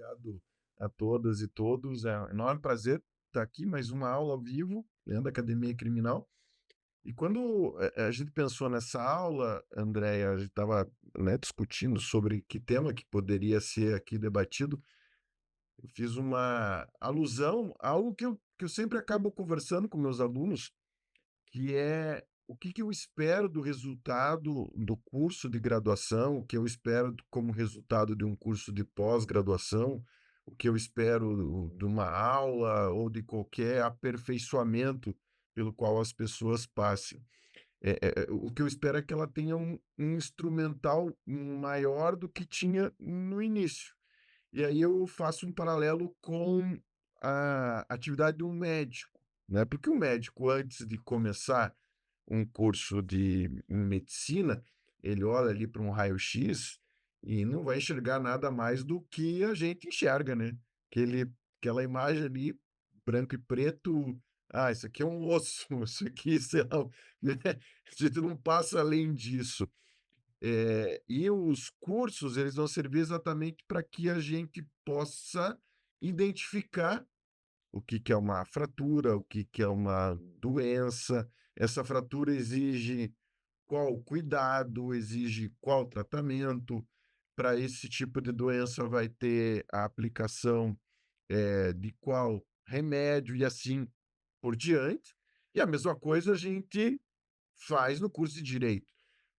obrigado a todas e todos. É um enorme prazer estar aqui, mais uma aula ao vivo, dentro da Academia Criminal. E quando a gente pensou nessa aula, Andréia, a gente estava, né, discutindo sobre que tema que poderia ser aqui debatido. Eu fiz uma alusão a algo que eu sempre acabo conversando com meus alunos, que é o que eu espero do resultado do curso de graduação, o que eu espero como resultado de um curso de pós-graduação, o que eu espero de uma aula ou de qualquer aperfeiçoamento pelo qual as pessoas passem. O que eu espero é que ela tenha um instrumental maior do que tinha no início. E aí eu faço um paralelo com a atividade de um médico, né, porque o médico, antes de começar um curso de medicina, ele olha ali para um raio-x e não vai enxergar nada mais do que a gente enxerga, né? Aquela imagem ali, branco e preto, isso aqui é um osso, isso aqui, sei lá, né? A gente não passa além disso. E os cursos, eles vão servir exatamente para que a gente possa identificar o que que é uma fratura, o que que é uma doença. Essa fratura exige qual cuidado, exige qual tratamento. Para esse tipo de doença vai ter a aplicação, de qual remédio e assim por diante. E a mesma coisa a gente faz no curso de direito,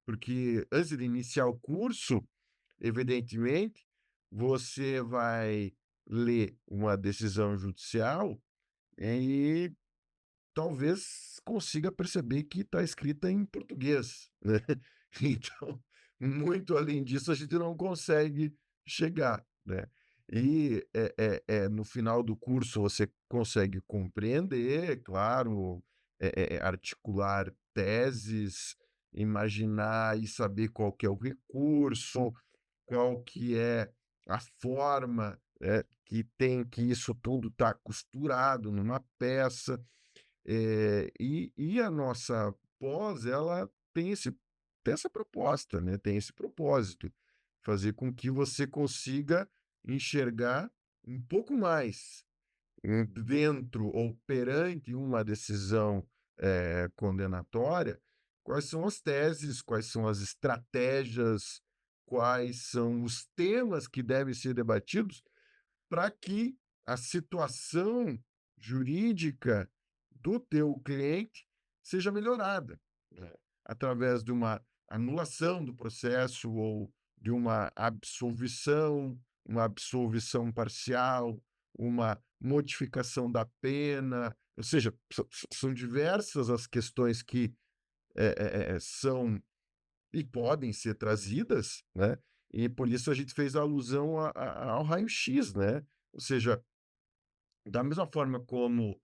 porque antes de iniciar o curso, evidentemente, você vai ler uma decisão judicial e talvez consiga perceber que está escrita em português, né. Então, muito além disso, a gente não consegue chegar, né. E, no final do curso você consegue compreender, claro, articular teses, imaginar e saber qual que é o recurso, qual que é a forma, que tem que isso tudo tá costurado numa peça. E a nossa pós, ela tem essa proposta, né, tem esse propósito, fazer com que você consiga enxergar um pouco mais, dentro ou perante uma decisão, condenatória, quais são as teses, quais são as estratégias, quais são os temas que devem ser debatidos para que a situação jurídica do teu cliente seja melhorada, né, através de uma anulação do processo ou de uma absolvição parcial, uma modificação da pena, ou seja, são diversas as questões que, são e podem ser trazidas, né, e por isso a gente fez alusão ao raio-x, né, ou seja, da mesma forma como,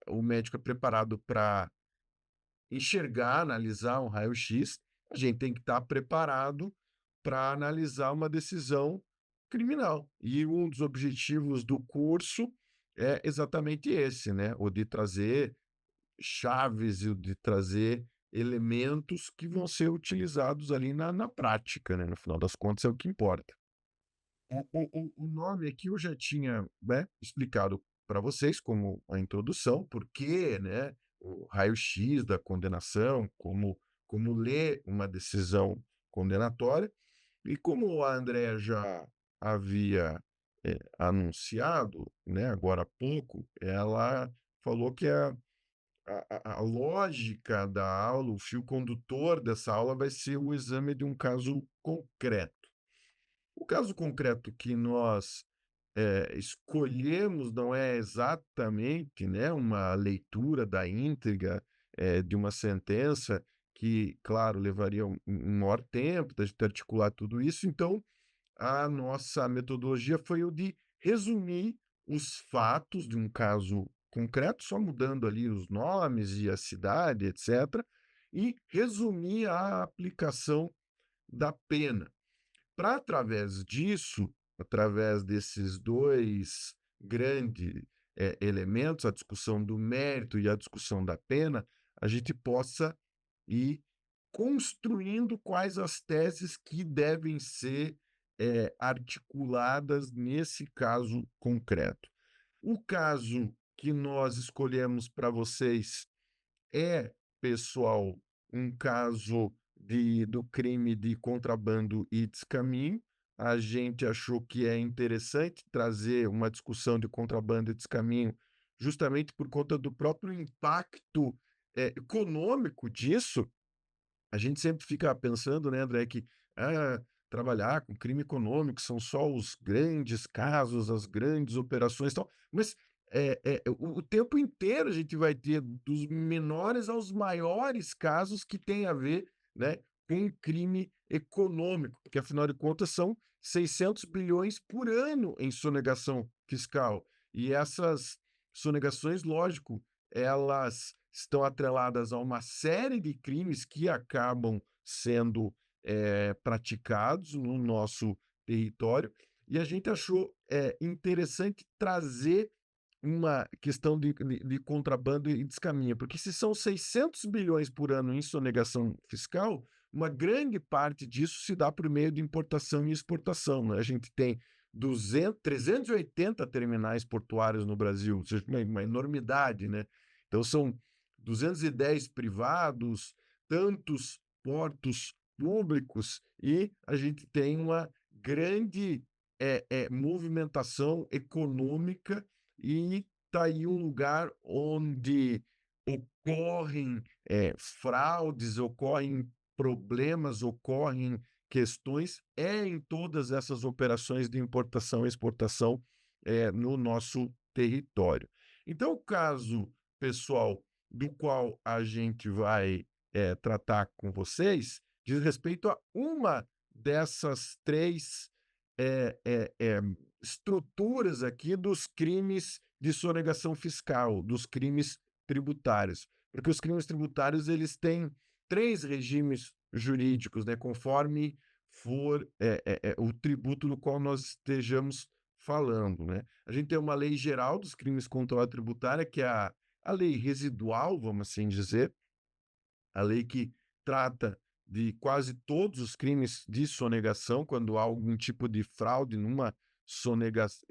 o médico é preparado para enxergar, analisar um raio-x, a gente tem que estar preparado para analisar uma decisão criminal. E um dos objetivos do curso é exatamente esse, né, o de trazer chaves e o de trazer elementos que vão ser utilizados ali na prática, né, no final das contas é o que importa. O nome aqui eu já tinha, né, explicado para vocês como a introdução, porque, né, o raio-x da condenação, como ler uma decisão condenatória, e como a Andrea já havia, anunciado, né, agora há pouco, ela falou que a lógica da aula, o fio condutor dessa aula vai ser o exame de um caso concreto. O caso concreto que nós, escolhemos não é exatamente, né, uma leitura da íntegra, de uma sentença que, claro, levaria um maior tempo da gente articular tudo isso, então a nossa metodologia foi o de resumir os fatos de um caso concreto, só mudando ali os nomes e a cidade, etcétera, e resumir a aplicação da pena. Para através disso, através desses 2 grandes, elementos, a discussão do mérito e a discussão da pena, a gente possa ir construindo quais as teses que devem ser, articuladas nesse caso concreto. O caso que nós escolhemos para vocês é, pessoal, um caso do crime de contrabando e descaminho. A gente achou que é interessante trazer uma discussão de contrabando e descaminho, justamente por conta do próprio impacto econômico disso. A gente sempre fica pensando, né, André, que trabalhar com crime econômico são só os grandes casos, as grandes operações e tal, mas o tempo inteiro a gente vai ter dos menores aos maiores casos que têm a ver, né, com crime econômico, porque afinal de contas são 600 bilhões por ano em sonegação fiscal. E essas sonegações, lógico, elas estão atreladas a uma série de crimes que acabam sendo praticados no nosso território, e a gente achou interessante trazer uma questão de contrabando e descaminho, porque se são 600 bilhões por ano em sonegação fiscal, uma grande parte disso se dá por meio de importação e exportação, né? A gente tem 380 terminais portuários no Brasil, ou seja, uma enormidade, né? Então são 210 privados, tantos portos públicos, e a gente tem uma grande movimentação econômica, e está aí um lugar onde ocorrem fraudes, ocorrem problemas, ocorrem questões, em todas essas operações de importação e exportação no nosso território. Então, o caso, pessoal, do qual a gente vai tratar com vocês, diz respeito a uma dessas três estruturas aqui dos crimes de sonegação fiscal, dos crimes tributários. Porque os crimes tributários, eles têm três regimes jurídicos, né, conforme for o tributo do qual nós estejamos falando, né? A gente tem uma lei geral dos crimes contra a tributária, que é a lei residual, vamos assim dizer, a lei que trata de quase todos os crimes de sonegação, quando há algum tipo de fraude numa sonegação,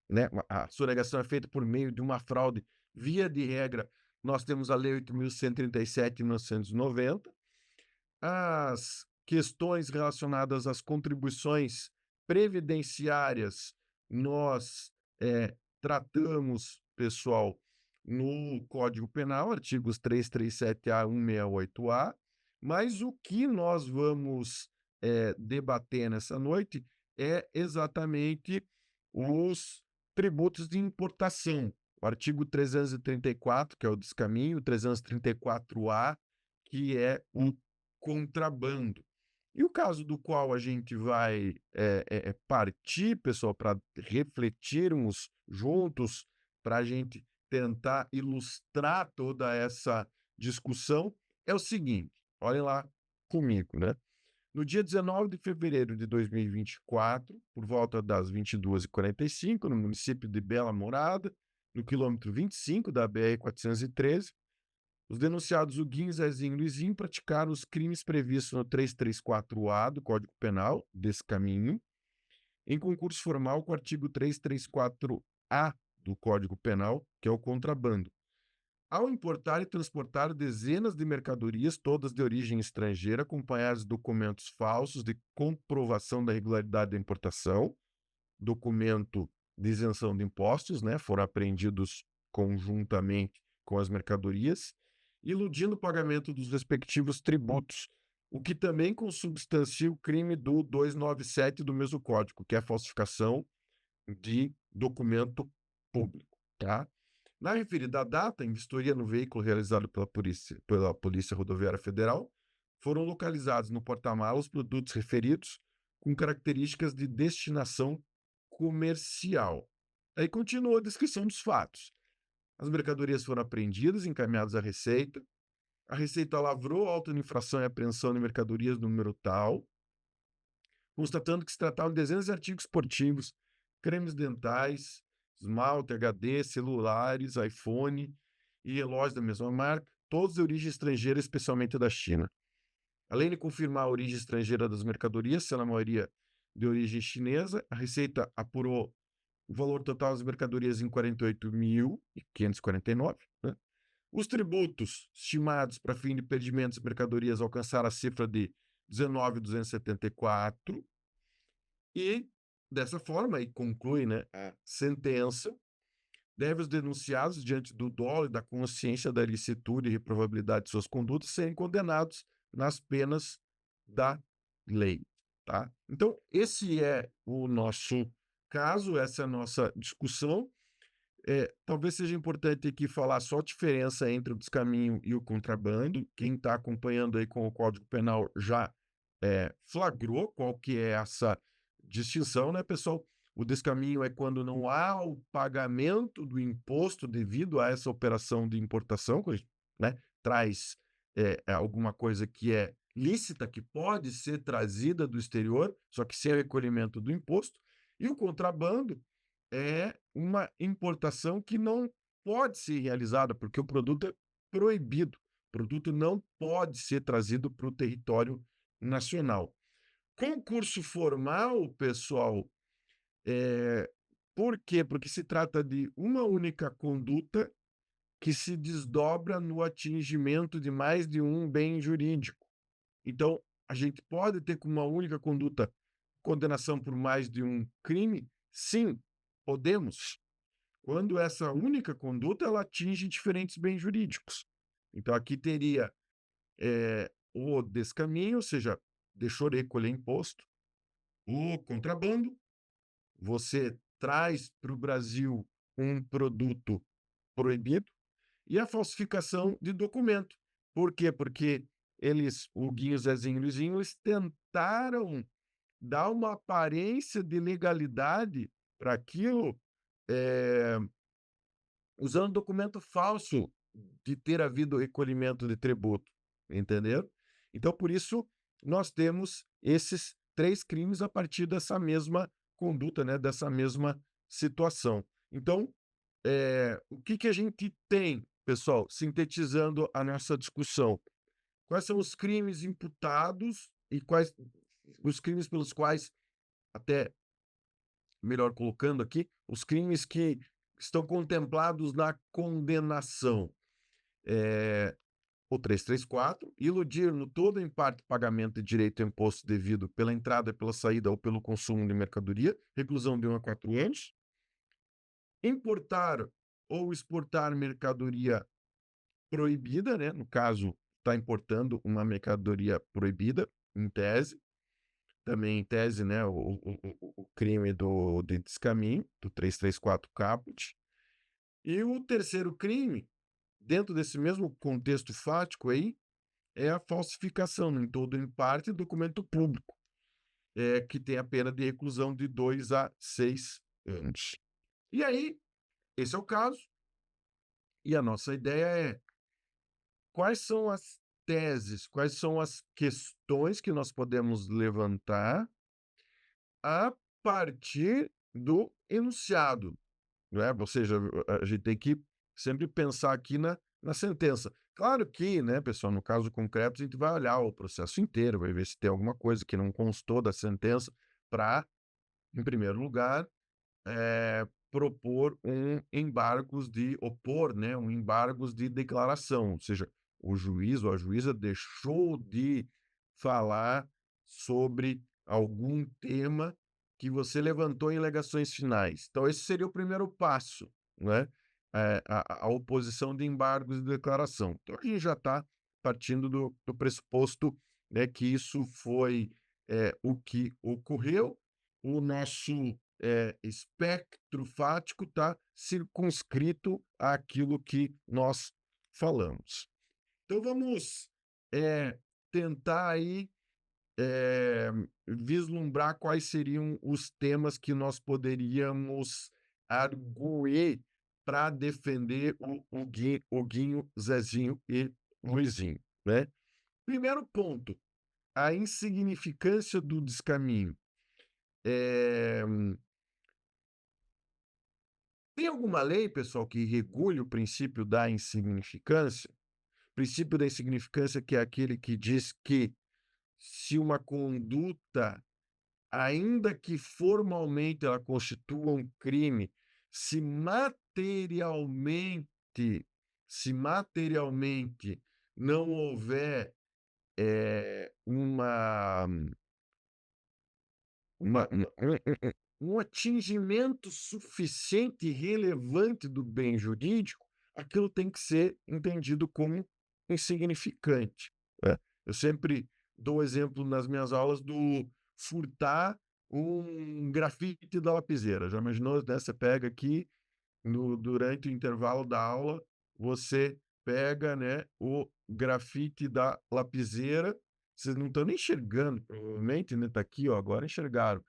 né? A sonegação é feita por meio de uma fraude, via de regra, nós temos a Lei 8.137 de 1990, as questões relacionadas às contribuições previdenciárias, nós tratamos, pessoal, no Código Penal, artigos 337-A, 168-A, mas o que nós vamos debater nessa noite é exatamente os tributos de importação. O artigo 334, que é o descaminho, 334-A, que é o contrabando. E o caso do qual a gente vai partir, pessoal, para refletirmos juntos, para a gente tentar ilustrar toda essa discussão, é o seguinte, olhem lá comigo, né? No dia 19 de fevereiro de 2024, por volta das 22h45, no município de Bela Morada, no quilômetro 25 da BR-413, os denunciados Huguinho, Zezinho e Luizinho praticaram os crimes previstos no 334-A do Código Penal, descaminho, em concurso formal com o artigo 334-A do Código Penal, que é o contrabando, ao importar e transportar dezenas de mercadorias, todas de origem estrangeira, acompanhadas de documentos falsos de comprovação da regularidade da importação, documento de isenção de impostos, né, foram apreendidos conjuntamente com as mercadorias, iludindo o pagamento dos respectivos tributos, o que também consubstancia o crime do 297 do mesmo código, que é a falsificação de documento público, tá? Na referida data, em vistoria no veículo realizado pela Polícia Rodoviária Federal, foram localizados no porta-malas produtos referidos com características de destinação comercial. Aí continua a descrição dos fatos. As mercadorias foram apreendidas e encaminhadas à Receita. A Receita lavrou auto de infração e apreensão de mercadorias do número tal, constatando que se tratava de dezenas de artigos esportivos, cremes dentais, esmalte, HD, celulares, iPhone e relógios da mesma marca, todos de origem estrangeira, especialmente da China. Além de confirmar a origem estrangeira das mercadorias, sendo a maioria de origem chinesa. A Receita apurou o valor total das mercadorias em 48.549, né? Os tributos estimados para fim de perdimentos de mercadorias alcançaram a cifra de 19.274 e, dessa forma, e conclui, né, a sentença, deve os denunciados, diante do dolo e da consciência da ilicitude e reprovabilidade de suas condutas, serem condenados nas penas da lei, tá? Então, esse é o nosso caso, essa é a nossa discussão. Talvez seja importante aqui falar só a diferença entre o descaminho e o contrabando. Quem está acompanhando aí com o Código Penal já flagrou qual que é essa distinção, né, pessoal? O descaminho é quando não há o pagamento do imposto devido a essa operação de importação, né? Traz alguma coisa que é lícita, que pode ser trazida do exterior, só que sem o recolhimento do imposto. E o contrabando é uma importação que não pode ser realizada, porque o produto é proibido. O produto não pode ser trazido para o território nacional. Concurso formal, pessoal, por quê? Porque se trata de uma única conduta que se desdobra no atingimento de mais de um bem jurídico. Então, a gente pode ter como uma única conduta condenação por mais de um crime? Sim, podemos. Quando essa única conduta ela atinge diferentes bens jurídicos. Então, aqui teria o descaminho, ou seja, deixou de recolher imposto, o contrabando, você traz para o Brasil um produto proibido, e a falsificação de documento. Por quê? Porque eles, o Guinho, Zezinho e Luizinho, eles tentaram dar uma aparência de legalidade para aquilo, eh, usando documento falso de ter havido recolhimento de tributo, entendeu? Então, por isso, nós temos esses 3 crimes a partir dessa mesma conduta, né, dessa mesma situação. Então, o que que a gente tem, pessoal, sintetizando a nossa discussão? Quais são os crimes imputados e quais os crimes pelos quais, até melhor colocando aqui, os crimes que estão contemplados na condenação. O 334, iludir no todo ou em parte pagamento de direito a imposto devido pela entrada, pela saída ou pelo consumo de mercadoria, reclusão de 1 a 4 anos. Importar ou exportar mercadoria proibida, né? No caso, está importando uma mercadoria proibida, em tese. Também em tese, né, o crime de descaminho, do 334 caput. E o terceiro crime, dentro desse mesmo contexto fático aí, é a falsificação, em todo ou em parte, de documento público, que tem a pena de reclusão de 2 a 6 anos. E aí, esse é o caso, e a nossa ideia é quais são as teses, quais são as questões que nós podemos levantar a partir do enunciado, né? Ou seja, a gente tem que sempre pensar aqui na sentença. Claro que, né, pessoal, no caso concreto, a gente vai olhar o processo inteiro, vai ver se tem alguma coisa que não constou da sentença para, em primeiro lugar, propor um embargos de opor, né, um embargos de declaração, ou seja, o juiz ou a juíza deixou de falar sobre algum tema que você levantou em alegações finais. Então, esse seria o primeiro passo, né? A oposição de embargos de declaração. Então, a gente já está partindo do pressuposto, né, que isso foi o que ocorreu. O nosso espectro fático está circunscrito àquilo que nós falamos. Então vamos tentar aí vislumbrar quais seriam os temas que nós poderíamos arguir para defender o Guinho, Zezinho e Luizinho, né? Primeiro ponto, a insignificância do descaminho. Tem alguma lei, pessoal, que regule o princípio da insignificância? O princípio da insignificância que é aquele que diz que se uma conduta ainda que formalmente ela constitua um crime, se materialmente se materialmente não houver, um atingimento suficiente e relevante do bem jurídico, aquilo tem que ser entendido como insignificante, né. Eu sempre dou o exemplo nas minhas aulas do furtar um grafite da lapiseira. Já imaginou, né, você pega aqui no durante o intervalo da aula, você pega, né, o grafite da lapiseira, vocês não estão nem enxergando, provavelmente, né, tá aqui, ó, agora enxergaram.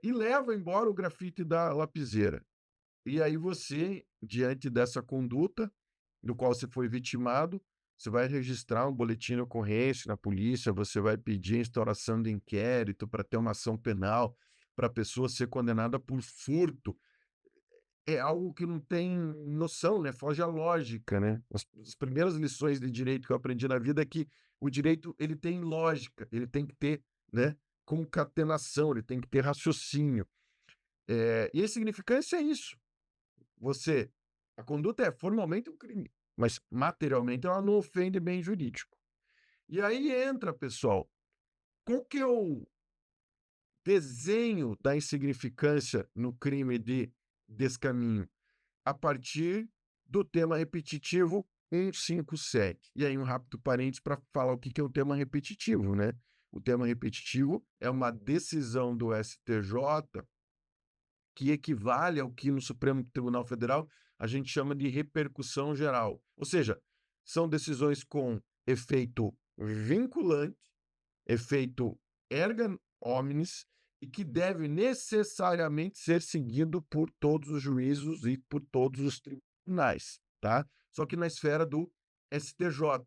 E leva embora o grafite da lapiseira. E aí você, diante dessa conduta, do qual você foi vitimado, você vai registrar um boletim de ocorrência na polícia, você vai pedir instauração de inquérito para ter uma ação penal, para a pessoa ser condenada por furto. É algo que não tem noção, né, foge à lógica, né. As primeiras lições de direito que eu aprendi na vida é que o direito, ele tem lógica, ele tem que ter, né, concatenação, ele tem que ter raciocínio. E a insignificância é isso, você a conduta é formalmente um crime, mas materialmente ela não ofende bem jurídico. E aí entra, pessoal, qual que é o desenho da insignificância no crime de descaminho? A partir do tema repetitivo 157. E aí um rápido parênteses para falar o que que é o tema repetitivo, né. O tema repetitivo é uma decisão do STJ que equivale ao que no Supremo Tribunal Federal a gente chama de repercussão geral. Ou seja, são decisões com efeito vinculante, efeito erga omnes e que deve necessariamente ser seguido por todos os juízos e por todos os tribunais, tá? Só que na esfera do STJ.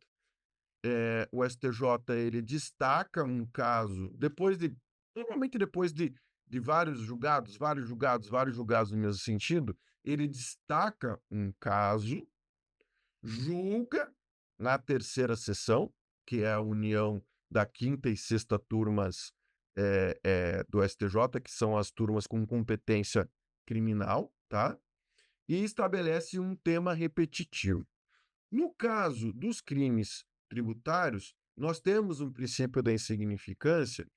O STJ ele destaca um caso depois de normalmente depois de vários julgados, vários julgados, vários julgados no mesmo sentido, ele destaca um caso, julga na terceira sessão, que é a união da quinta e sexta turmas, do STJ, que são as turmas com competência criminal, tá, e estabelece um tema repetitivo. No caso dos crimes tributários, nós temos um princípio da insignificância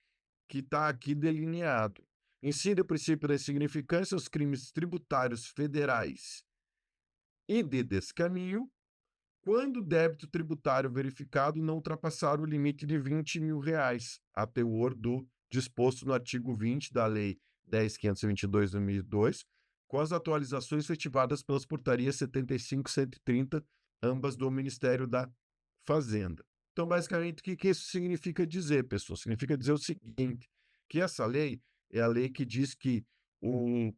que está aqui delineado. Incide o princípio da insignificância os crimes tributários federais e de descaminho, quando o débito tributário verificado não ultrapassar o limite de R$ 20.000, a teor do disposto no artigo 20 da Lei 10.522 de 2002, com as atualizações efetivadas pelas portarias 75 e 130, ambas do Ministério da Fazenda. Então, basicamente, o que que isso significa dizer, pessoal? Significa dizer o seguinte, que essa lei é a lei que diz que o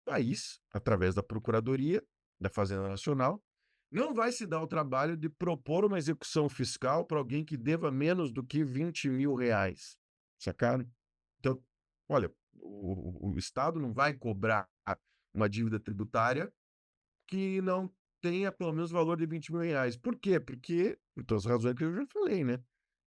país, através da Procuradoria da Fazenda Nacional, não vai se dar o trabalho de propor uma execução fiscal para alguém que deva menos do que R$ 20.000, sacaram? Então, olha, o Estado não vai cobrar uma dívida tributária que não tenha pelo menos o valor de R$ 20.000. Por quê? Porque, por todas as razões que eu já falei, né?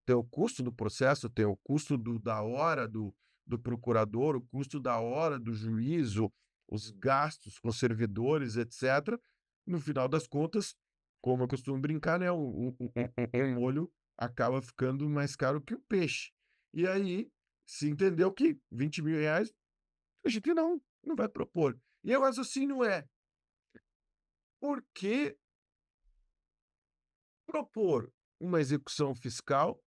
Tem o custo do processo, tem o custo da hora do procurador, o custo da hora do juízo, os gastos com servidores, etc. No final das contas, como eu costumo brincar, né? Um molho acaba ficando mais caro que o peixe. E aí se entendeu que R$ 20.000 a gente não vai propor. E o raciocínio é: por que propor uma execução fiscal,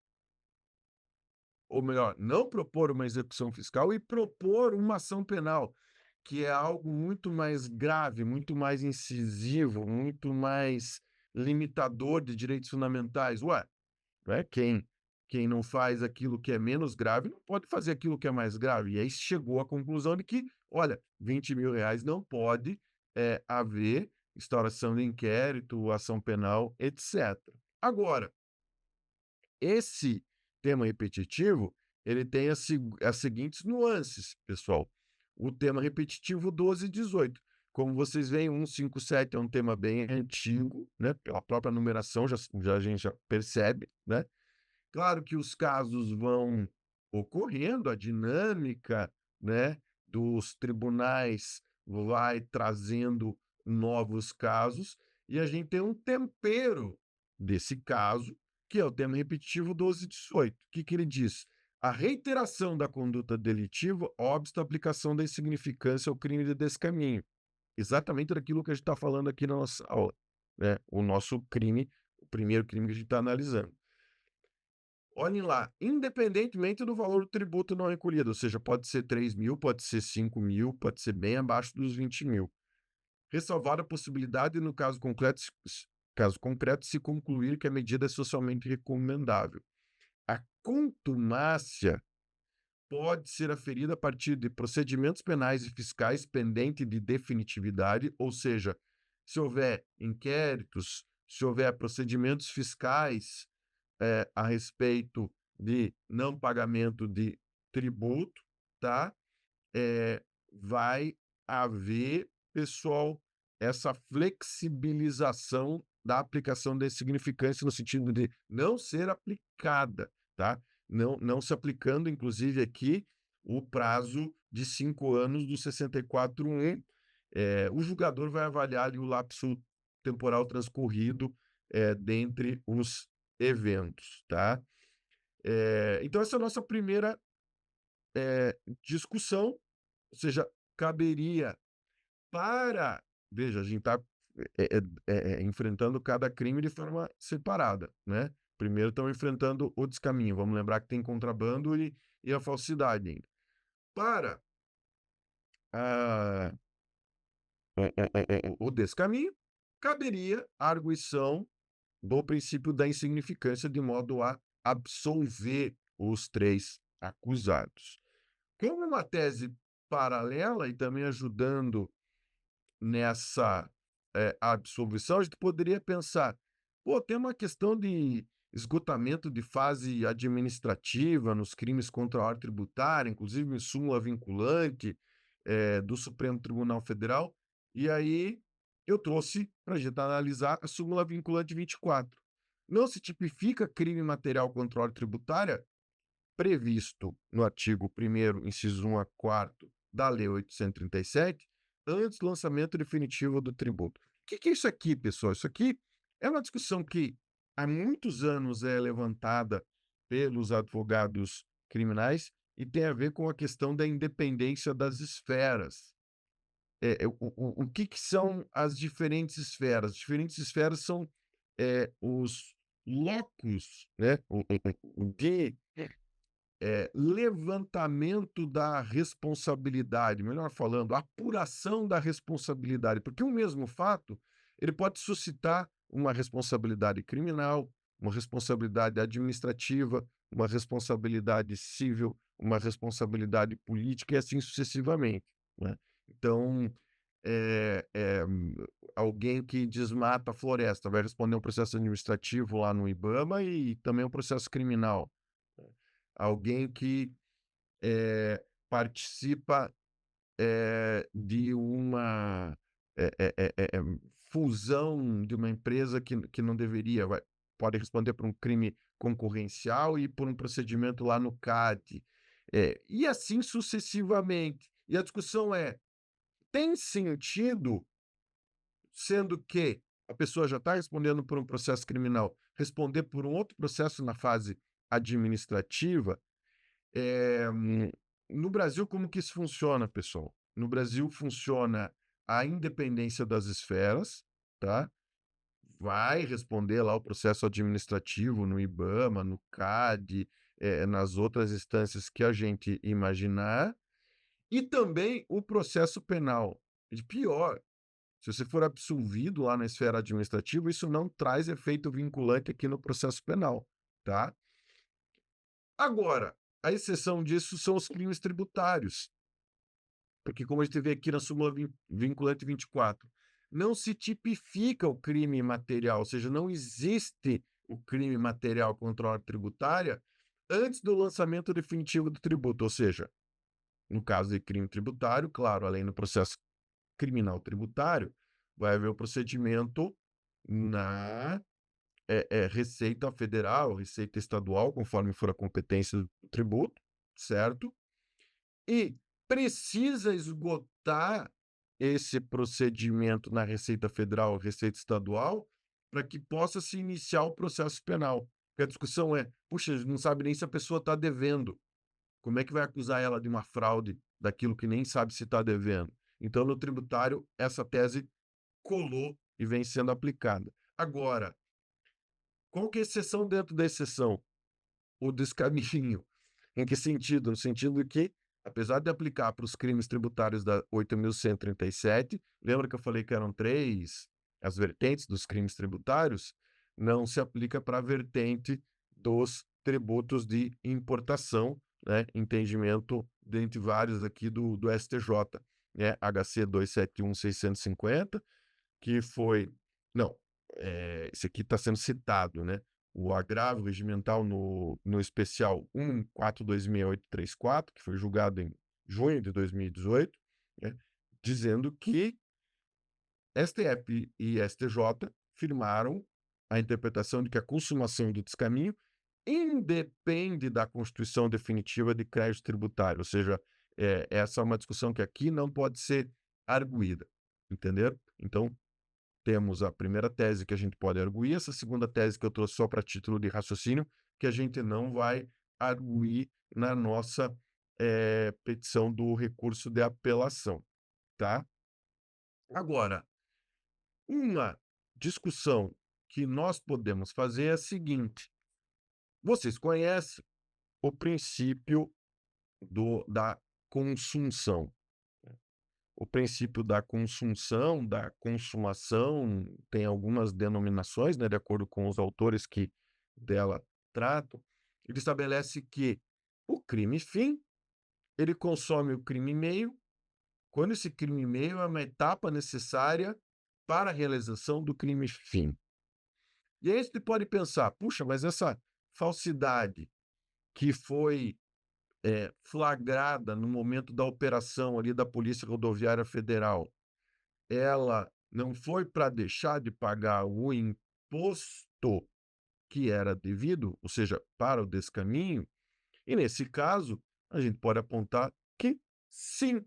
ou melhor, não propor uma execução fiscal e propor uma ação penal, que é algo muito mais grave, muito mais incisivo, muito mais limitador de direitos fundamentais? Ué, não é? Quem não faz aquilo que é menos grave não pode fazer aquilo que é mais grave. E aí chegou à conclusão de que, olha, R$ 20.000 não pode haver instauração de inquérito, ação penal, etc. Agora, esse tema repetitivo, ele tem as seguintes nuances, pessoal. O tema repetitivo 12 e 18. Como vocês veem, 157 é um tema bem antigo, né? Pela própria numeração, a gente já percebe, né? Claro que os casos vão ocorrendo, a dinâmica, né, dos tribunais vai trazendo novos casos, e a gente tem um tempero desse caso, que é o tema repetitivo 1218. O que que ele diz? A reiteração da conduta delitiva obsta a aplicação da insignificância ao crime de descaminho. Exatamente daquilo que a gente está falando aqui na nossa aula, né? O nosso crime, o primeiro crime que a gente está analisando. Olhem lá, independentemente do valor do tributo não recolhido, ou seja, pode ser 3.000, pode ser 5.000, pode ser bem abaixo dos 20.000. Ressalvada a possibilidade, no caso concreto, se concluir que a medida é socialmente recomendável. A contumácia pode ser aferida a partir de procedimentos penais e fiscais pendentes de definitividade, ou seja, se houver inquéritos, se houver procedimentos fiscais a respeito de não pagamento de tributo, tá? Vai haver, pessoal, essa flexibilização da aplicação da insignificância no sentido de não ser aplicada, tá? Não se aplicando, inclusive, aqui o prazo de 5 anos do 64.1. O julgador vai avaliar ali o lapso temporal transcorrido dentre os eventos, tá? Então, essa é a nossa primeira discussão, ou seja, caberia para. Veja, a gente está enfrentando cada crime de forma separada, né? Primeiro estamos enfrentando o descaminho. Vamos lembrar que tem contrabando e a falsidade ainda. Para a, o descaminho, caberia a arguição do princípio da insignificância de modo a absolver os 3 acusados. Como uma tese paralela e também ajudando nessa absolvição, a gente poderia pensar, pô, tem uma questão de esgotamento de fase administrativa nos crimes contra a ordem tributária, inclusive em súmula vinculante do Supremo Tribunal Federal, e aí eu trouxe para a gente analisar a súmula vinculante 24. Não se tipifica crime material contra a ordem tributária previsto no artigo 1º, inciso 1 a 4 da Lei 837, antes do lançamento definitivo do tributo. O que é isso aqui, pessoal? Isso aqui é uma discussão que há muitos anos é levantada pelos advogados criminais e tem a ver com a questão da independência das esferas. O que são as diferentes esferas? As diferentes esferas são os locus, né, de levantamento da responsabilidade, melhor falando, apuração da responsabilidade, porque um mesmo fato, ele pode suscitar uma responsabilidade criminal, uma responsabilidade administrativa, uma responsabilidade civil, uma responsabilidade política e assim sucessivamente, né? Então, alguém que desmata a floresta vai responder um processo administrativo lá no IBAMA e também um processo criminal. Alguém que participa de uma fusão de uma empresa que não deveria, pode responder por um crime concorrencial e por um procedimento lá no CAD, e assim sucessivamente. E a discussão tem sentido, sendo que a pessoa já está respondendo por um processo criminal, responder por um outro processo na fase administrativa? Eh, no Brasil, como que isso funciona, pessoal? No Brasil funciona a independência das esferas, tá? Vai responder lá o processo administrativo no IBAMA, no CAD, nas outras instâncias que a gente imaginar, e também o processo penal. E pior, se você for absolvido lá na esfera administrativa, isso não traz efeito vinculante aqui no processo penal, tá? Agora, a exceção disso são os crimes tributários, porque como a gente vê aqui na súmula vinculante 24, não se tipifica o crime material, ou seja, não existe o crime material contra a ordem tributária antes do lançamento definitivo do tributo, ou seja, no caso de crime tributário, claro, além do processo criminal tributário, vai haver o procedimento na Receita Federal, Receita Estadual, conforme for a competência do tributo, certo? E precisa esgotar esse procedimento na Receita Federal, Receita Estadual, para que possa se iniciar o processo penal. Porque a discussão é: puxa, não sabe nem se a pessoa está devendo. Como é que vai acusar ela de uma fraude daquilo que nem sabe se está devendo? Então, no tributário, essa tese colou e vem sendo aplicada. Agora, qual que é a exceção dentro da exceção? O descaminho. Em que sentido? No sentido que, apesar de aplicar para os crimes tributários da 8.137, lembra que eu falei que eram três as vertentes dos crimes tributários? Não se aplica para a vertente dos tributos de importação, né? Entendimento dentre vários aqui do STJ, né? HC 271/650, que foi. Não, esse aqui está sendo citado, né? O agravo regimental no especial 1426834, que foi julgado em junho de 2018, né? Dizendo que STF e STJ firmaram a interpretação de que a consumação do descaminho independe da constituição definitiva de crédito tributário, ou seja, essa é uma discussão que aqui não pode ser arguída, entendeu? Então, temos a primeira tese que a gente pode arguir, essa segunda tese que eu trouxe só para título de raciocínio, que a gente não vai arguir na nossa petição do recurso de apelação, tá? Agora, uma discussão que nós podemos fazer é a seguinte: vocês conhecem o princípio da consunção. O princípio da consunção, da consumação, tem algumas denominações, né, de acordo com os autores que dela tratam. Ele estabelece que o crime fim, ele consome o crime meio, quando esse crime meio é uma etapa necessária para a realização do crime fim. E aí você pode pensar, puxa, mas essa falsidade que foi flagrada no momento da operação ali da Polícia Rodoviária Federal, ela não foi para deixar de pagar o imposto que era devido, ou seja, para o descaminho, e nesse caso, a gente pode apontar que sim,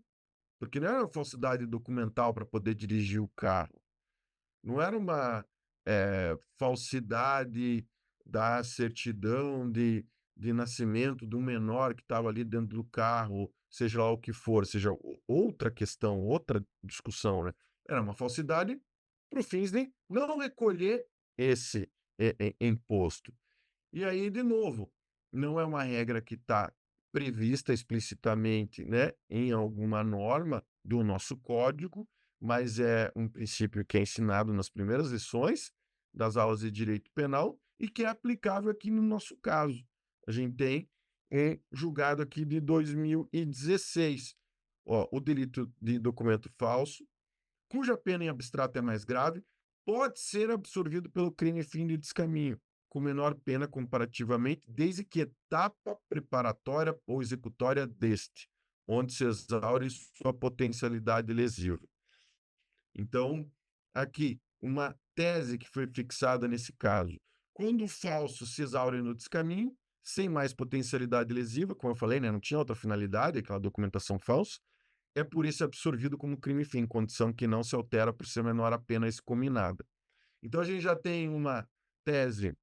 porque não era uma falsidade documental para poder dirigir o carro, não era uma falsidade da certidão de nascimento do menor que estava ali dentro do carro, seja lá o que for, seja outra questão, outra discussão, né? Era uma falsidade para fins de não recolher esse imposto. E aí, de novo, não é uma regra que está prevista explicitamente, né, em alguma norma do nosso código, mas é um princípio que é ensinado nas primeiras lições das aulas de direito penal e que é aplicável aqui no nosso caso. A gente tem um julgado aqui de 2016, ó, o delito de documento falso, cuja pena em abstrato é mais grave, pode ser absorvido pelo crime fim de descaminho, com menor pena comparativamente, desde que etapa preparatória ou executória deste, onde se exaure sua potencialidade lesiva. Então, aqui, uma tese que foi fixada nesse caso. Quando o falso se exaure no descaminho, sem mais potencialidade lesiva, como eu falei, né, não tinha outra finalidade, aquela documentação falsa, é por isso absorvido como crime fim, condição que não se altera por ser menor a pena excominada. Então, a gente já tem uma tese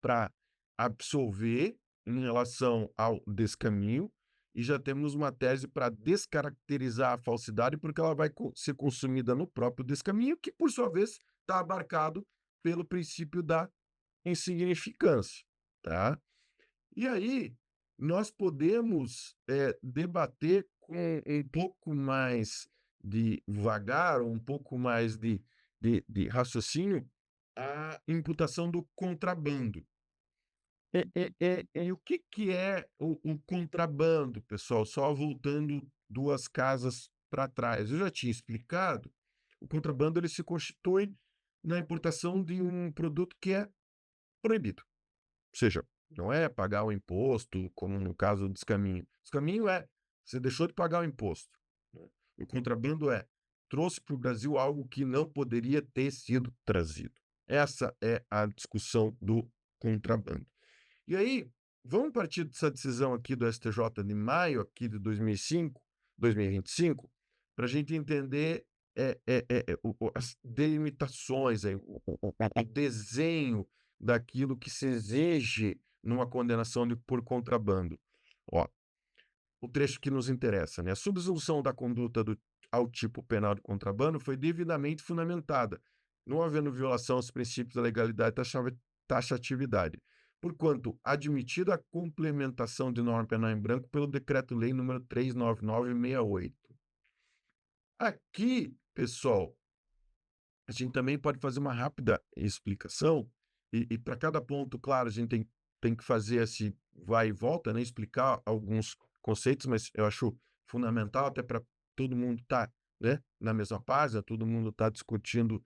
para absolver em relação ao descaminho e já temos uma tese para descaracterizar a falsidade, porque ela vai ser consumida no próprio descaminho, que, por sua vez, está abarcado pelo princípio da insignificância, tá? E aí, nós podemos debater com um pouco mais de vagar, um pouco mais de raciocínio, a imputação do contrabando. O que é o contrabando, pessoal? Só voltando duas casas para trás. Eu já tinha explicado, o contrabando ele se constitui na importação de um produto que é proibido. Ou seja, não é pagar o imposto, como no caso do descaminho. Descaminho é, você deixou de pagar o imposto, né? O contrabando é, trouxe para o Brasil algo que não poderia ter sido trazido. Essa é a discussão do contrabando. E aí, Vamos partir dessa decisão aqui do STJ de maio aqui de 2025, para a gente entender as delimitações, aí, o desenho daquilo que se exige numa condenação por contrabando. Ó, o trecho que nos interessa, né? A subsunção da conduta ao tipo penal de contrabando foi devidamente fundamentada, não havendo violação aos princípios da legalidade e taxatividade, porquanto admitida a complementação de norma penal em branco pelo Decreto-Lei número 39968. Aqui, pessoal, a gente também pode fazer uma rápida explicação, e para cada ponto, claro, a gente tem que fazer esse vai e volta, né? Explicar alguns conceitos, mas eu acho fundamental até para todo mundo estar, né, na mesma página, todo mundo estar discutindo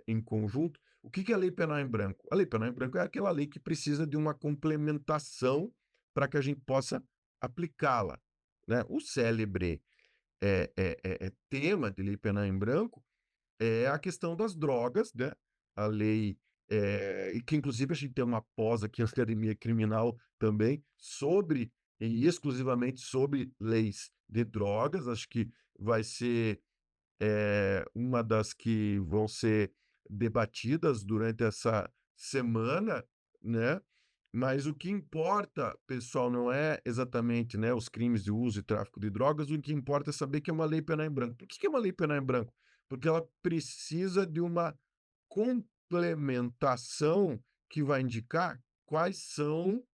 em conjunto. O que é a Lei Penal em Branco? A Lei Penal em Branco é aquela lei que precisa de uma complementação para que a gente possa aplicá-la, né? O célebre tema de Lei Penal em Branco é a questão das drogas, né? A lei, e que inclusive a gente tem uma pós aqui na Academia Criminal também sobre, e exclusivamente sobre leis de drogas. Acho que vai ser uma das que vão ser debatidas durante essa semana, né? Mas o que importa, pessoal, não é exatamente, né, os crimes de uso e tráfico de drogas, o que importa é saber que é uma lei penal em branco. Por que é uma lei penal em branco? Porque ela precisa de uma complementação que vai indicar quais são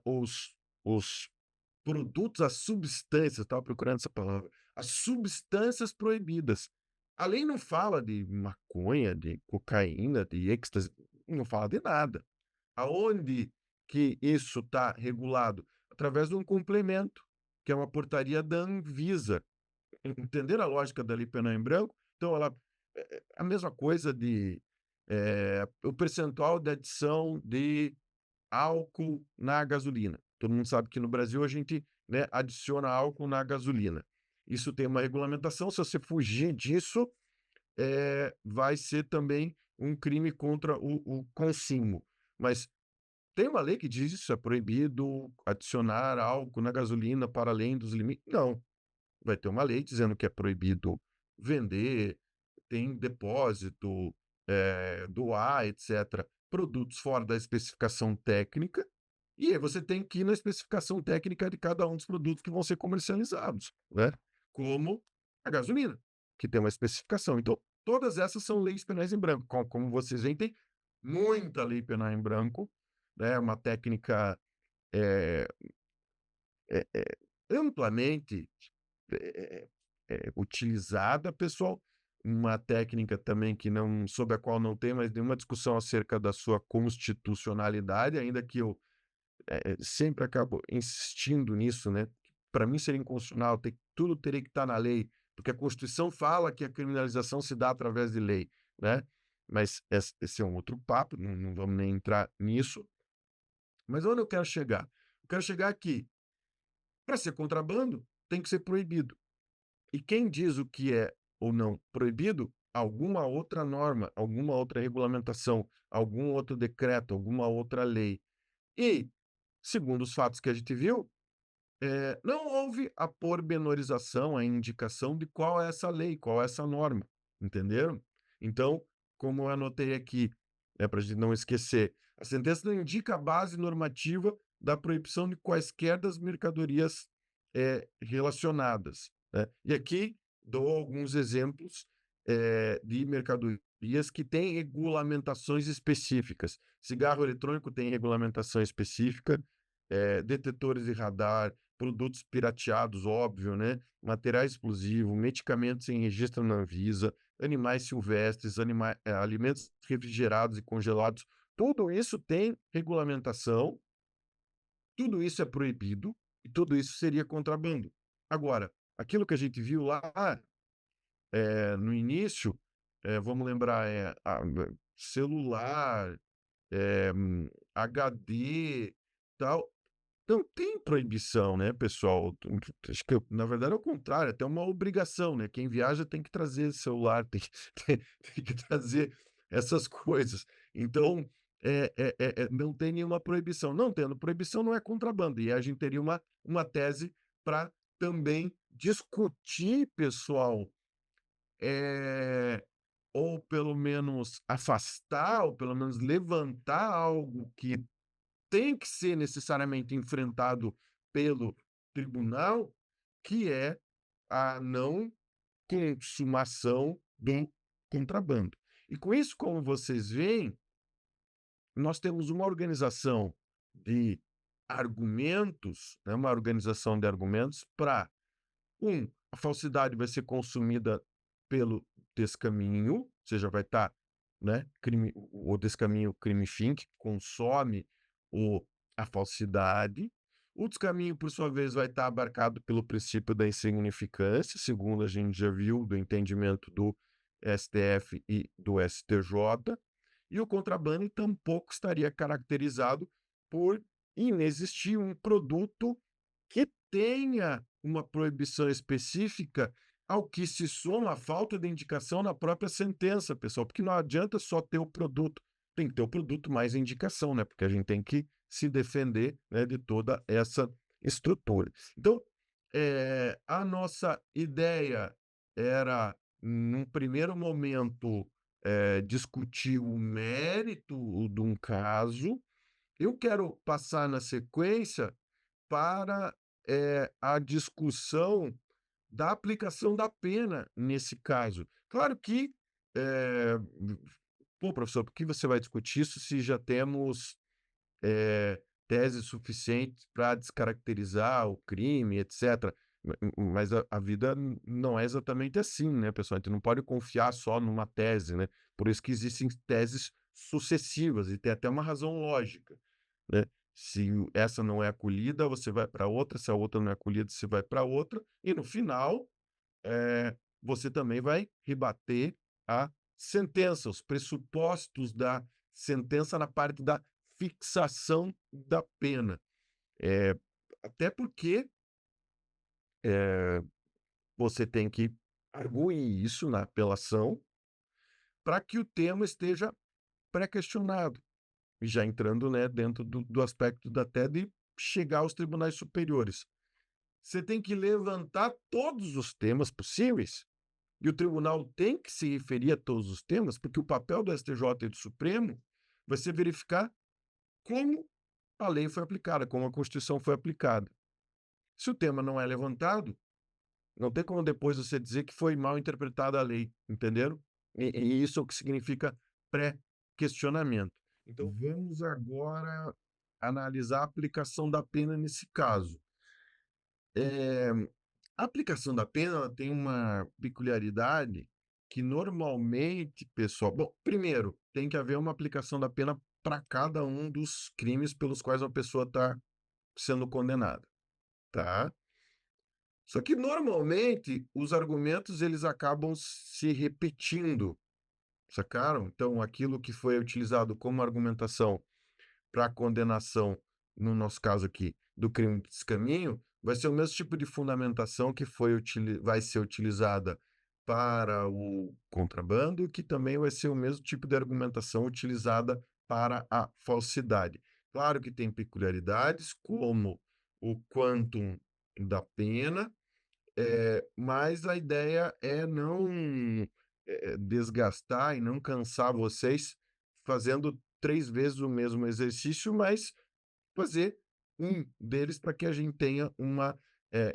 os produtos, as substâncias, estava procurando essa palavra, as substâncias proibidas. A lei não fala de maconha, de cocaína, de êxtase, não fala de nada. Aonde que isso está regulado? Através de um complemento, que é uma portaria da Anvisa. Entender a lógica da Lei Penal em Branco? Então, ela a mesma coisa de o percentual de adição de álcool na gasolina. Todo mundo sabe que no Brasil a gente, né, adiciona álcool na gasolina. Isso tem uma regulamentação. Se você fugir disso, vai ser também um crime contra o consumo. Mas tem uma lei que diz isso, é proibido adicionar álcool na gasolina para além dos limites. Não, vai ter uma lei dizendo que é proibido vender, tem depósito, doar, etc., produtos fora da especificação técnica, e aí você tem que ir na especificação técnica de cada um dos produtos que vão ser comercializados, né? Como a gasolina, que tem uma especificação. Então, todas essas são leis penais em branco. Como vocês veem, tem muita lei penal em branco, né? Uma técnica é, amplamente utilizada, pessoal. Uma técnica também que não, sobre a qual não tem mais nenhuma discussão acerca da sua constitucionalidade, ainda que eu sempre acabo insistindo nisso, né? Para mim seria inconstitucional, tudo teria que estar na lei, porque a Constituição fala que a criminalização se dá através de lei, né? Mas esse é um outro papo, não vamos nem entrar nisso. Mas onde eu quero chegar? Eu quero chegar aqui. Para ser contrabando, tem que ser proibido. E quem diz o que é ou não proibido? Alguma outra norma, alguma outra regulamentação, algum outro decreto, alguma outra lei. E, segundo os fatos que a gente viu, não houve a pormenorização, a indicação de qual é essa lei, qual é essa norma, entenderam? Então, como eu anotei aqui, para a gente não esquecer, a sentença não indica a base normativa da proibição de quaisquer das mercadorias relacionadas, né? E aqui dou alguns exemplos de mercadorias que têm regulamentações específicas. Cigarro eletrônico tem regulamentação específica, detetores de radar, produtos pirateados, óbvio, né? Materiais explosivos, medicamentos em registro na Anvisa, animais silvestres, alimentos refrigerados e congelados. Tudo isso tem regulamentação, tudo isso é proibido e tudo isso seria contrabando. Agora, aquilo que a gente viu lá no início, vamos lembrar, celular, HD, tal. Não tem proibição, né, pessoal? Acho que, na verdade, é o contrário, é até uma obrigação, né? Quem viaja tem que trazer celular, tem que trazer essas coisas. Então, não tem nenhuma proibição. Não tendo proibição, não é contrabando. E a gente teria uma tese para também discutir, pessoal, eh, ou pelo menos afastar, ou pelo menos levantar algo que tem que ser necessariamente enfrentado pelo tribunal, que é a não consumação do contrabando. E com isso, como vocês veem, nós temos uma organização de argumentos, né, uma organização de argumentos para a falsidade vai ser consumida pelo descaminho, ou seja, vai estar, né, o descaminho crime fim, que consome o a falsidade. O descaminho, por sua vez, vai estar abarcado pelo princípio da insignificância, segundo a gente já viu do entendimento do STF e do STJ, e o contrabando tampouco estaria caracterizado por inexistir um produto que tenha uma proibição específica, ao que se soma a falta de indicação na própria sentença, pessoal, porque não adianta só ter o produto, tem que ter o produto mais a indicação, né? Porque a gente tem que se defender, né, de toda essa estrutura. Então, a nossa ideia era, num primeiro momento, discutir o mérito de um caso. Eu quero passar na sequência para, a discussão da aplicação da pena nesse caso. Claro que, eh, pô, professor, por que você vai discutir isso se já temos, teses suficientes para descaracterizar o crime, etcétera. Mas a vida não é exatamente assim, né, pessoal? A gente não pode confiar só numa tese, né? Por isso que existem teses sucessivas e tem até uma razão lógica, né? Se essa não é acolhida, você vai para outra, se a outra não é acolhida, você vai para outra, e no final, você também vai rebater a sentença, os pressupostos da sentença na parte da fixação da pena. Eh, Até porque, eh, você tem que arguir isso na apelação para que o tema esteja pré-questionado, e já entrando, né, dentro do aspecto da até de chegar aos tribunais superiores. Você tem que levantar todos os temas possíveis, e o tribunal tem que se referir a todos os temas, porque o papel do STJ e do Supremo vai ser verificar como a lei foi aplicada, como a Constituição foi aplicada. Se o tema não é levantado, não tem como depois você dizer que foi mal interpretada a lei, entenderam? E isso é o que significa pré-questionamento. Então, vamos agora analisar a aplicação da pena nesse caso. Eh, a aplicação da pena, ela tem uma peculiaridade que normalmente, pessoal, bom, primeiro, tem que haver uma aplicação da pena para cada um dos crimes pelos quais a pessoa está sendo condenada, tá? Só que normalmente os argumentos eles acabam se repetindo, sacaram? Então, aquilo que foi utilizado como argumentação para condenação, no nosso caso aqui, do crime de descaminho, vai ser o mesmo tipo de fundamentação que vai ser utilizada para o contrabando, que também vai ser o mesmo tipo de argumentação utilizada para a falsidade. Claro que tem peculiaridades, como o quantum da pena, mas a ideia é não, desgastar e não cansar vocês fazendo 3 vezes o mesmo exercício, mas fazer um deles para que a gente tenha uma,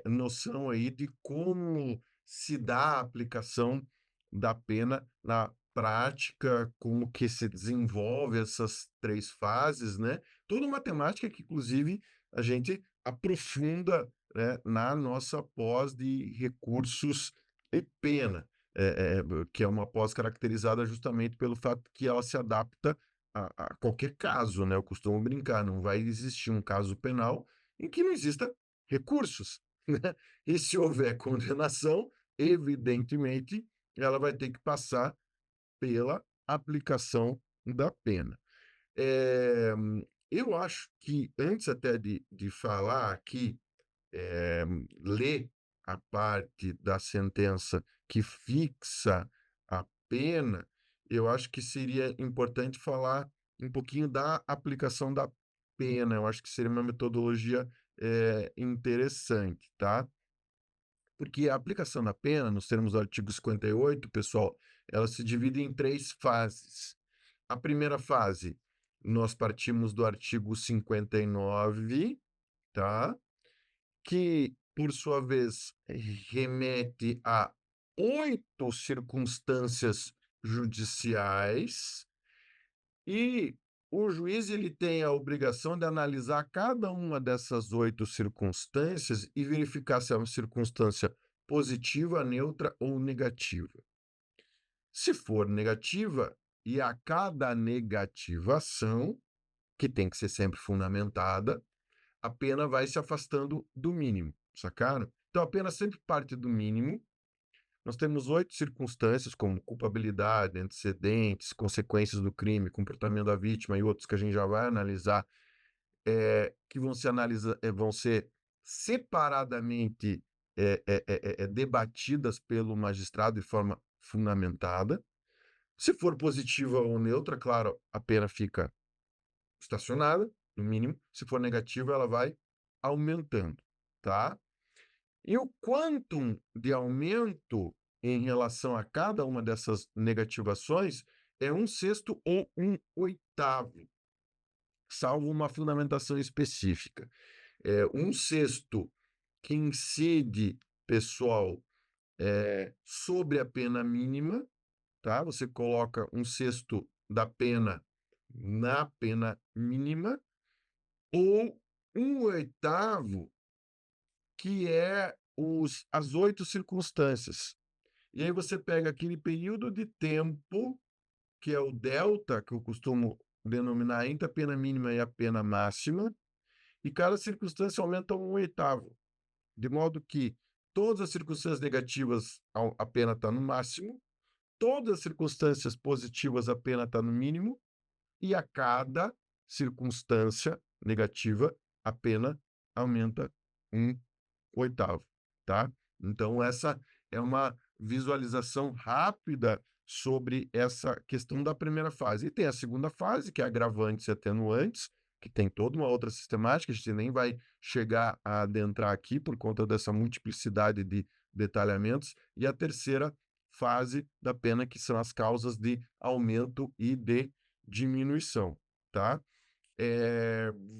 noção aí de como se dá a aplicação da pena na prática, como que se desenvolve essas 3 fases, né. Toda uma temática que inclusive a gente aprofunda, né, na nossa pós de recursos e pena, que é uma pós caracterizada justamente pelo fato que ela se adapta a qualquer caso, né, eu costumo brincar, não vai existir um caso penal em que não exista recursos, né, e se houver condenação, evidentemente, ela vai ter que passar pela aplicação da pena. Eh, eu acho que antes até de falar aqui, eh, ler a parte da sentença que fixa a pena, eu acho que seria importante falar um pouquinho da aplicação da pena. Eu acho que seria uma metodologia interessante, tá? Porque a aplicação da pena, nos termos do artigo 58, pessoal, ela se divide em 3 fases. A primeira fase, nós partimos do artigo 59, tá? Que, por sua vez, remete a 8 circunstâncias judiciais, e o juiz ele tem a obrigação de analisar cada uma dessas 8 circunstâncias e verificar se é uma circunstância positiva, neutra ou negativa. Se for negativa, e a cada negativação, que tem que ser sempre fundamentada, a pena vai se afastando do mínimo, sacaram? Então a pena sempre parte do mínimo. Nós temos 8 circunstâncias, como culpabilidade, antecedentes, consequências do crime, comportamento da vítima e outros que a gente já vai analisar, que vão ser separadamente debatidas pelo magistrado de forma fundamentada. Se for positiva ou neutra, claro, a pena fica estacionada, no mínimo. Se for negativa, ela vai aumentando, tá? E o quantum de aumento em relação a cada uma dessas negativações é 1/6 ou 1/8, salvo uma fundamentação específica. 1/6 que incide, pessoal, sobre a pena mínima, tá? Você coloca 1/6 da pena na pena mínima, ou 1/8, que é as 8 circunstâncias. E aí você pega aquele período de tempo, que é o delta, que eu costumo denominar entre a pena mínima e a pena máxima, e cada circunstância aumenta 1/8, de modo que todas as circunstâncias negativas a pena está no máximo, todas as circunstâncias positivas a pena está no mínimo, e a cada circunstância negativa a pena aumenta 1/8, tá? Então essa é uma visualização rápida sobre essa questão da primeira fase. E tem a segunda fase, que é agravantes e atenuantes, que tem toda uma outra sistemática, a gente nem vai chegar a adentrar aqui por conta dessa multiplicidade de detalhamentos, e a terceira fase da pena, que são as causas de aumento e de diminuição, tá?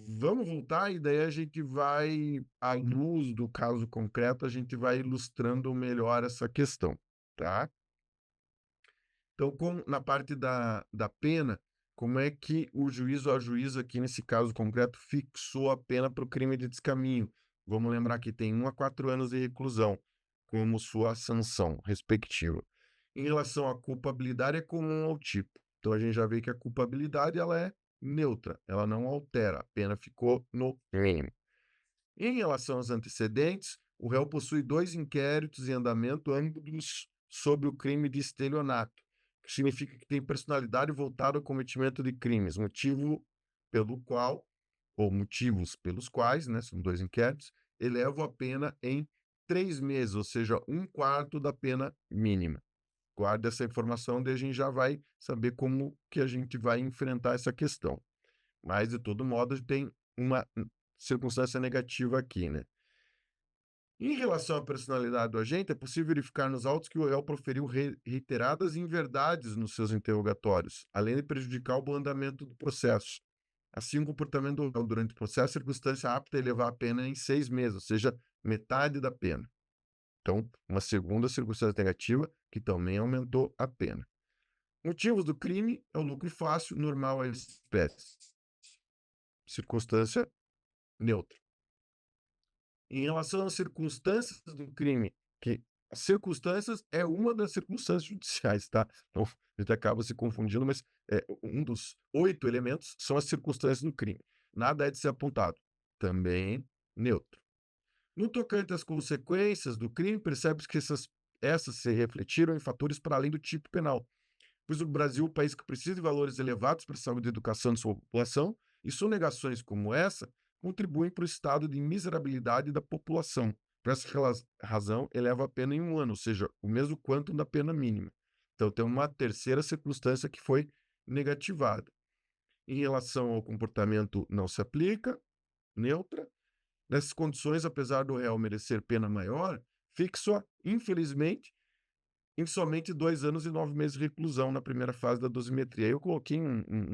Vamos voltar, e daí a gente vai, à luz do caso concreto, a gente vai ilustrando melhor essa questão, tá? Então, na parte da pena, como é que o juiz ou a juíza, aqui nesse caso concreto, fixou a pena para o crime de descaminho? Vamos lembrar que tem 1 a 4 anos de reclusão como sua sanção respectiva. Em relação à culpabilidade, é comum ao tipo. Então, a gente já vê que a culpabilidade ela é neutra, ela não altera, a pena ficou no mínimo. Em relação aos antecedentes, o réu possui 2 inquéritos em andamento, ambos sobre o crime de estelionato, que significa que tem personalidade voltada ao cometimento de crimes, motivo pelo qual, ou motivos pelos quais, né, são 2 inquéritos, elevam a pena em 3 meses, ou seja, 1/4 da pena mínima. Guarda essa informação, daí a gente já vai saber como que a gente vai enfrentar essa questão. Mas, de todo modo, tem uma circunstância negativa aqui, né? Em relação à personalidade do agente, é possível verificar nos autos que o réu proferiu reiteradas inverdades nos seus interrogatórios, além de prejudicar o bom andamento do processo. Assim, o comportamento do réu durante o processo é circunstância apta a elevar a pena em 6 meses, ou seja, metade da pena. Então, uma segunda circunstância negativa que também aumentou a pena. Motivos do crime é o lucro fácil, normal à espécie. Circunstância neutra. Em relação às circunstâncias do crime, que as circunstâncias é uma das circunstâncias judiciais, tá? Então, a gente acaba se confundindo, mas um dos 8 elementos são as circunstâncias do crime. Nada é de ser apontado. Também neutro. No tocante às consequências do crime, percebe-se que essas se refletiram em fatores para além do tipo penal, pois o Brasil é um país que precisa de valores elevados para a saúde e educação de sua população, e sonegações como essa contribuem para o estado de miserabilidade da população. Por essa razão, eleva a pena em 1 ano, ou seja, o mesmo quanto da pena mínima. Então, tem uma terceira circunstância que foi negativada. em relação ao comportamento não se aplica, neutra. Nessas condições, apesar do réu merecer pena maior, fixa, infelizmente, em somente 2 anos e 9 meses de reclusão na primeira fase da dosimetria. Eu coloquei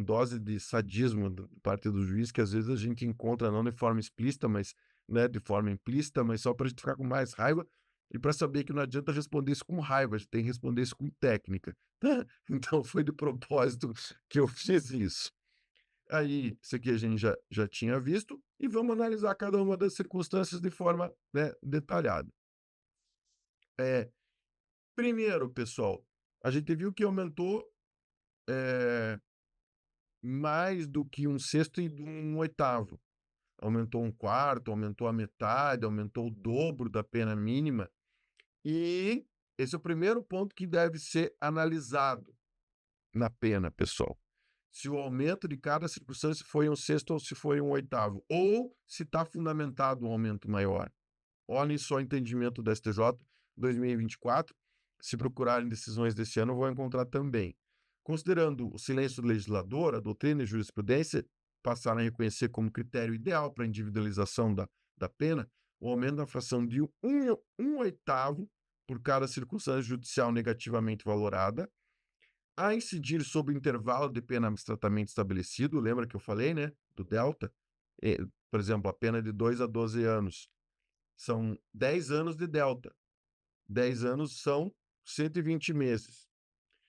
dose de sadismo da parte do juiz, que às vezes a gente encontra não de forma explícita, mas, né, de forma implícita, mas só para a gente ficar com mais raiva e para saber que não adianta responder isso com raiva, a gente tem que responder isso com técnica. Então foi de propósito que eu fiz isso. Aí, isso aqui a gente já tinha visto, e vamos analisar cada uma das circunstâncias de forma, né, detalhada. É, primeiro, pessoal, a gente viu que aumentou mais do que 1/6 e 1/8. Aumentou 1/4, aumentou a metade, aumentou o dobro da pena mínima. E esse é o primeiro ponto que deve ser analisado na pena, pessoal. Se o aumento de cada circunstância foi 1/6 ou se foi 1/8, ou se está fundamentado um aumento maior. Olhem só o entendimento do STJ 2024. Se procurarem decisões desse ano, vão encontrar também. Considerando o silêncio do legislador, a doutrina e a jurisprudência passaram a reconhecer como critério ideal para a individualização da pena o aumento da fração de 1/8 por cada circunstância judicial negativamente valorada, a incidir sobre o intervalo de pena abstratamente estabelecido. Lembra que eu falei, né, do delta? Por exemplo, a pena de 2 a 12 anos. São 10 anos de delta. 10 anos são 120 meses.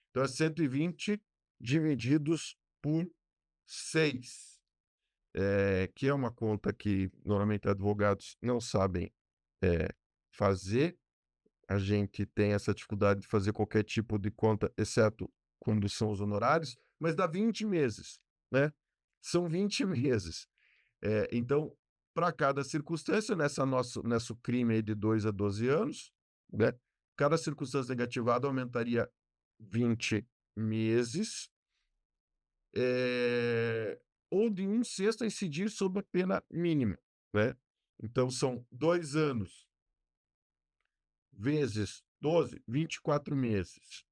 Então, é 120 divididos por 6, que é uma conta que normalmente advogados não sabem fazer. A gente tem essa dificuldade de fazer qualquer tipo de conta, exceto quando são os honorários, mas dá 20 meses, né? São 20 meses. Então, para cada circunstância, nosso crime aí de 2 a 12 anos, né? Cada circunstância negativada aumentaria 20 meses, ou de 1/6 a incidir sobre a pena mínima, né? Então, são 2 anos vezes 12, 24 meses.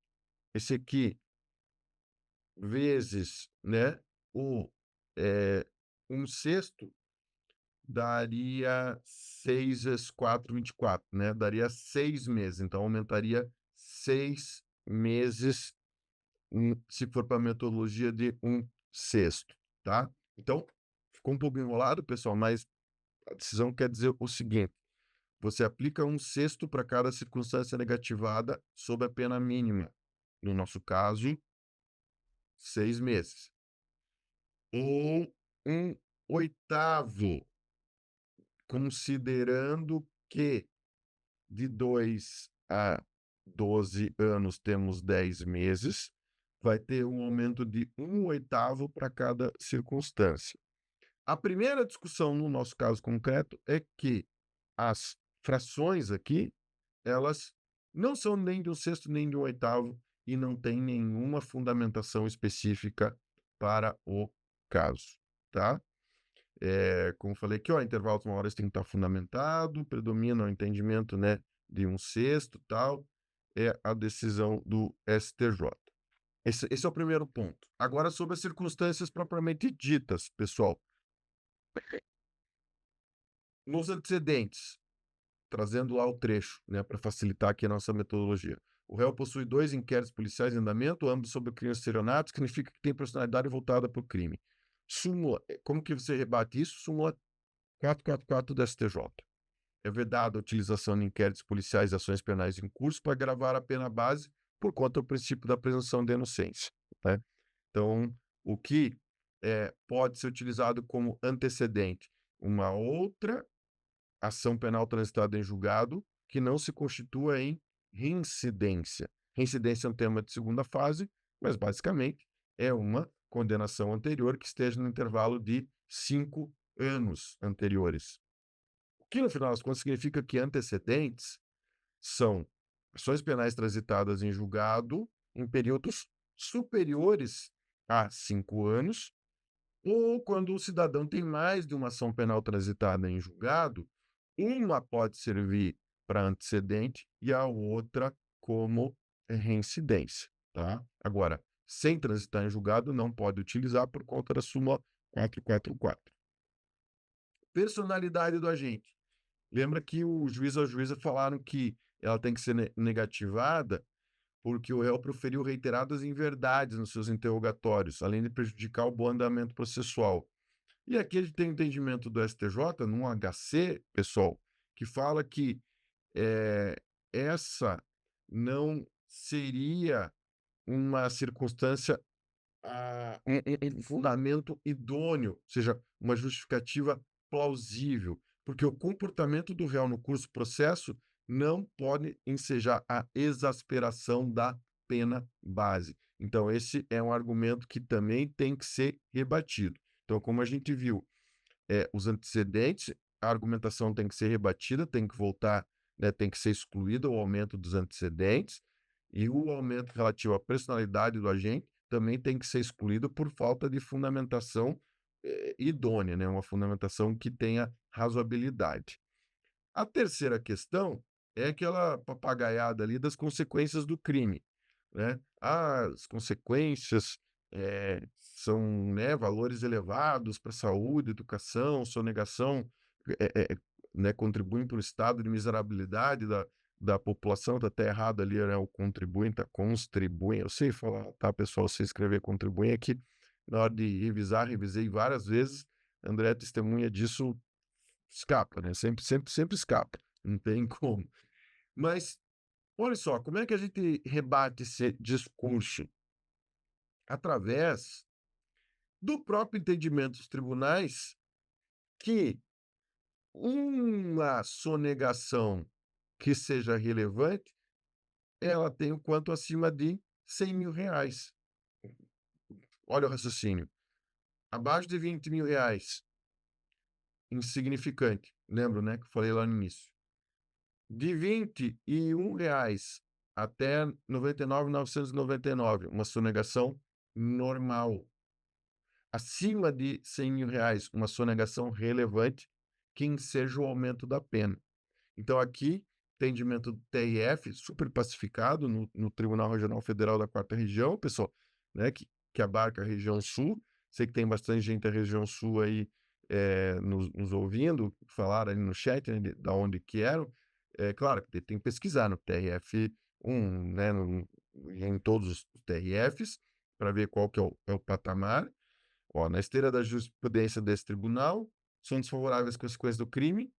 Esse aqui, vezes, né, o 1/6, daria 6 vezes 4, 24, né? Daria 6 meses. Então, aumentaria 6 meses, se for para a metodologia de 1/6, tá? Então, ficou um pouco enrolado, pessoal, mas a decisão quer dizer o seguinte: você aplica 1/6 para cada circunstância negativada sob a pena mínima. No nosso caso, 6 meses. Ou 1/8, considerando que de 2 a 12 anos temos 10 meses, vai ter um aumento de 1/8 para cada circunstância. A primeira discussão no nosso caso concreto é que as frações aqui, elas não são nem de 1/6 nem de 1/8 e não tem nenhuma fundamentação específica para o caso, tá? Como falei aqui, ó, intervalos maiores tem que estar fundamentado, predomina o entendimento, né, de 1/6, tal, é a decisão do STJ. Esse é o primeiro ponto. Agora, sobre as circunstâncias propriamente ditas, pessoal. Nos antecedentes, trazendo lá o trecho, né, para facilitar aqui a nossa metodologia. O réu possui 2 inquéritos policiais em andamento, ambos sobre crime de estelionato, significa que tem personalidade voltada para o crime. Súmula, como que você rebate isso? Súmula 444 do STJ. É vedada a utilização de inquéritos policiais e ações penais em curso para agravar a pena base por conta do princípio da presunção de inocência, né? Então, o que pode ser utilizado como antecedente? Uma outra ação penal transitada em julgado que não se constitua em reincidência. Reincidência é um tema de segunda fase, mas basicamente é uma condenação anterior que esteja no intervalo de 5 anos anteriores. O que, no final das contas, significa que antecedentes são ações penais transitadas em julgado em períodos superiores a 5 anos, ou quando o cidadão tem mais de uma ação penal transitada em julgado, uma pode servir para antecedente e a outra como reincidência, tá? Agora, sem transitar em julgado, não pode utilizar por conta da súmula 444. Personalidade do agente. Lembra que o juiz ou a juíza falaram que ela tem que ser negativada porque o réu proferiu reiteradas inverdades nos seus interrogatórios, além de prejudicar o bom andamento processual. E aqui a gente tem o entendimento do STJ, num HC, pessoal, que fala que essa não seria uma circunstância, um fundamento idôneo, ou seja, uma justificativa plausível, porque o comportamento do réu no curso do processo não pode ensejar a exasperação da pena base. Então, esse é um argumento que também tem que ser rebatido. Então, como a gente viu, os antecedentes, a argumentação tem que ser rebatida, tem que voltar, né, tem que ser excluído o aumento dos antecedentes, e o aumento relativo à personalidade do agente também tem que ser excluído por falta de fundamentação idônea, né, uma fundamentação que tenha razoabilidade. A terceira questão é aquela papagaiada ali das consequências do crime, né? As consequências são, né, valores elevados para a saúde, educação, sonegação, né, contribuem para o estado de miserabilidade da população. Tá até errado ali, né, o contribuinte, tá constribuem. Eu sei falar, tá, pessoal? Se escrever contribuem aqui, na hora de revisar, revisei várias vezes. André é testemunha disso, escapa, né? Sempre escapa. Não tem como. Mas, olha só, como é que a gente rebate esse discurso? Através do próprio entendimento dos tribunais que uma sonegação que seja relevante, ela tem o quanto acima de R$ 100.000. Olha o raciocínio. Abaixo de R$ 20.000, insignificante. Lembro, né, que eu falei lá no início. De R$ 21 até 99.999, uma sonegação normal. Acima de R$ 100.000, uma sonegação relevante, que enseja o aumento da pena. Então, aqui, entendimento do TRF, super pacificado no Tribunal Regional Federal da 4ª Região, pessoal, né, que abarca a região sul. Sei que tem bastante gente da região sul aí nos ouvindo, falaram ali no chat, né, da onde que eram. Claro, que tem que pesquisar no TRF1, né, em todos os TRFs, para ver qual que é o patamar. Ó, na esteira da jurisprudência desse tribunal, são desfavoráveis as consequências do crime,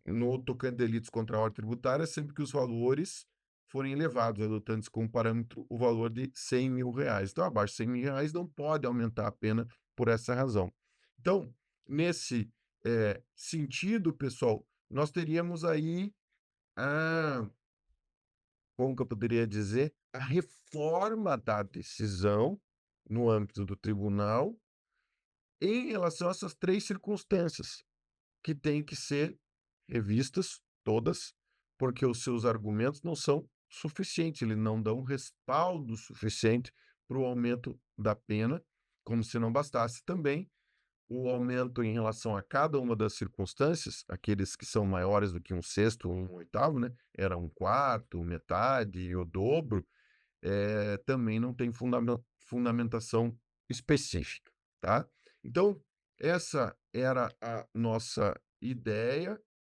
no tocante a delitos contra a ordem tributária, sempre que os valores forem elevados, adotando como parâmetro o valor de R$ 100.000. Então, abaixo de R$ 100.000 não pode aumentar a pena por essa razão. Então, nesse sentido, pessoal, nós teríamos aí como que eu poderia dizer, a reforma da decisão no âmbito do tribunal em relação a essas três circunstâncias, que têm que ser revistas todas, porque os seus argumentos não são suficientes, eles não dão respaldo suficiente para o aumento da pena, como se não bastasse também o aumento em relação a cada uma das circunstâncias, aqueles que são maiores do que um sexto ou um oitavo, né? Era um quarto, metade, o dobro, também não tem fundamentação específica, tá? Então, essa era a nossa ideia.